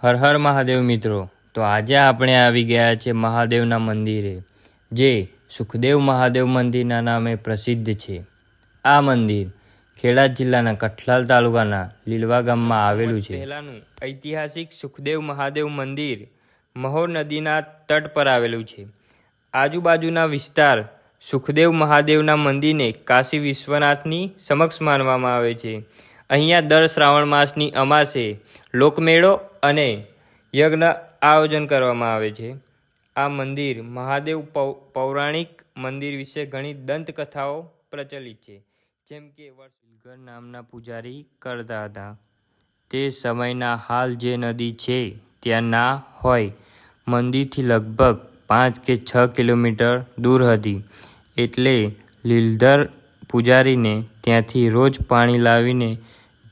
હર હર મહાદેવ મિત્રો, તો આજે આપણે આવી ગયા છે મહાદેવના મંદિરે, જે સુખદેવ મહાદેવ મંદિરના નામે પ્રસિદ્ધ છે. આ મંદિર ખેડા જિલ્લાના કઠલાલ તાલુકાના લીલવા ગામમાં આવેલું છે. પહેલાંનું ઐતિહાસિક સુખદેવ મહાદેવ મંદિર મહોર નદીના તટ પર આવેલું છે. આજુબાજુના વિસ્તાર સુખદેવ મહાદેવના મંદિરને કાશી વિશ્વનાથની સમક્ષ માનવામાં આવે છે. અહીંયા દર શ્રાવણ માસની અમાસે લોકમેળો અને યજ્ઞ આયોજન કરવામાં આવે છે. આ મંદિર મહાદેવ પૌરાણિક મંદિર વિશે ઘણી દંતકથાઓ પ્રચલિત છે. જેમ કે વર્ષગર નામના પૂજારી કરતા હતા. તે સમયના હાલ જે નદી છે ત્યાં ના હોય, મંદિરથી લગભગ 5 કે 6 કિલોમીટર દૂર હતી. એટલે લીલધર પૂજારીને ત્યાંથી રોજ પાણી લાવીને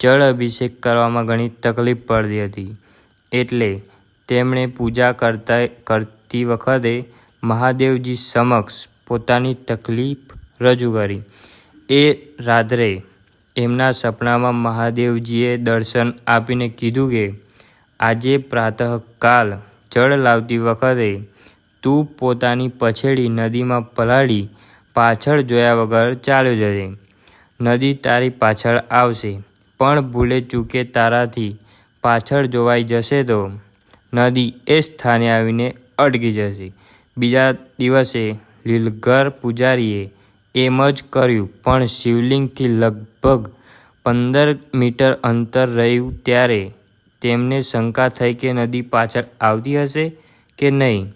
જળ અભિષેક કરવામાં ઘણી તકલીફ પડતી હતી. એટલે તેમણે પૂજા કરતી વખતે મહાદેવજી સમક્ષ પોતાની તકલીફ રજૂ કરી. એ રાત્રે એમના સપનામાં મહાદેવજીએ દર્શન આપીને કીધું કે આજે પ્રાતઃકાલ જળ લાવતી વખતે તું પોતાની પછેડી નદીમાં પલાળી પાછળ જોયા વગર ચાલ્યો જજે. નદી તારી પાછળ આવશે, પણ ભૂલે ચૂકે તારાથી પાછળ જોવાઈ જશે તો નદી એ સ્થાને આવીને અટકી જશે. બીજા દિવસે લીલગર પૂજારીએ એમ જ કર્યું, પણ શિવલિંગથી લગભગ 15 મીટર અંતર રહ્યું ત્યારે તેમને શંકા થઈ કે નદી પાછળ આવતી હશે કે નહીં.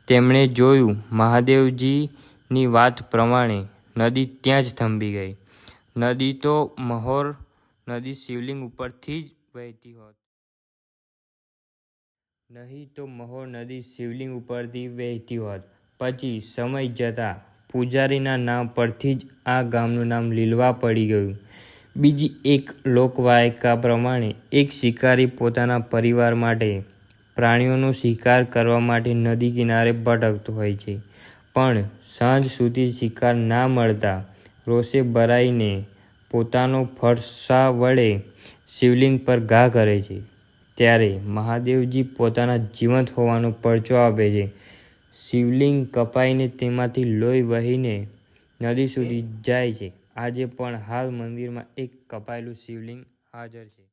તેમણે જોયું, મહાદેવજીની વાત પ્રમાણે નદી ત્યાં જ થંભી ગઈ. નદી તો મહોર નદી શિવલિંગ ઉપરથી જ વહેતી હોત. નહીં તો મહોર નદી શિવલિંગ ઉપરથી વહેતી હોત. પછી સમય જતાં પૂજારીના નામ પરથી જ આ ગામનું નામ લીલવા પડી ગયું. બીજી એક લોકવાયકા પ્રમાણે એક શિકારી પોતાના પરિવાર માટે પ્રાણીઓનો શિકાર કરવા માટે નદી કિનારે ભટકતો હોય છે, પણ સાંજ સુધી શિકાર ના મળતા રોષે ભરાઈને પોતાનો ફરસા વડે શિવલિંગ પર ઘા કરે છે. ત્યારે મહાદેવજી પોતાના જીવંત હોવાનો પરચો આપે છે. શિવલિંગ કપાઈને તેમાંથી લોહી વહીને નદી સુધી જાય છે. આજે પણ હાલ મંદિરમાં એક કપાયેલું શિવલિંગ હાજર છે.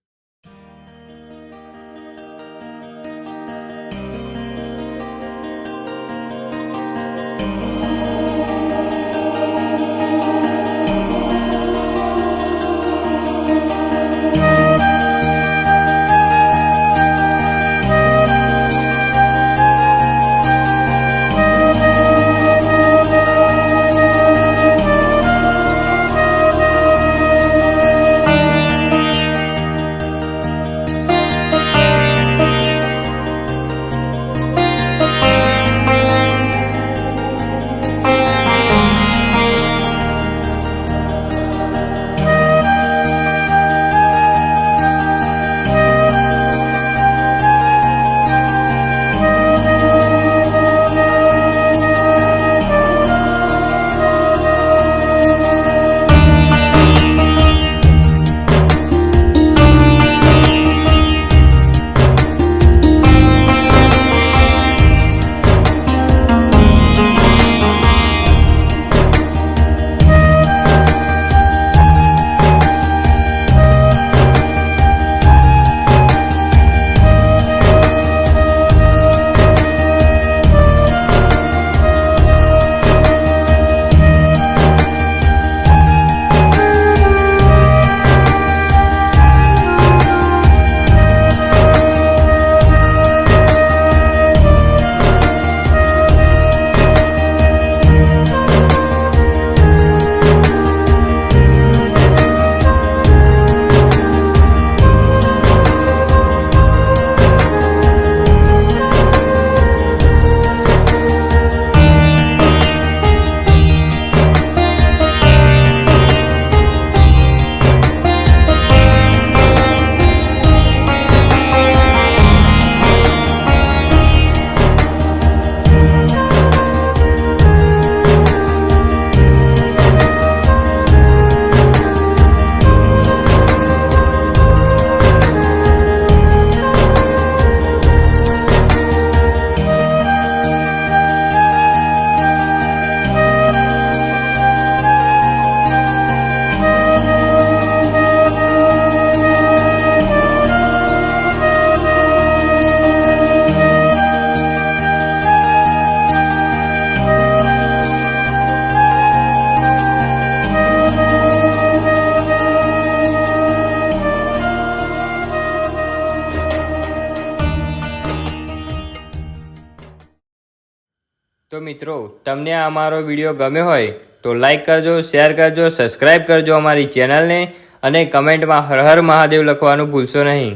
મિત્રો તમને આ અમારો વિડીયો ગમ્યો હોય તો લાઈક કરજો, શેર કરજો, સબસ્ક્રાઈબ કરજો અમારી ચેનલને અને કમેન્ટમાં હર હર મહાદેવ લખવાનું ભૂલશો નહીં.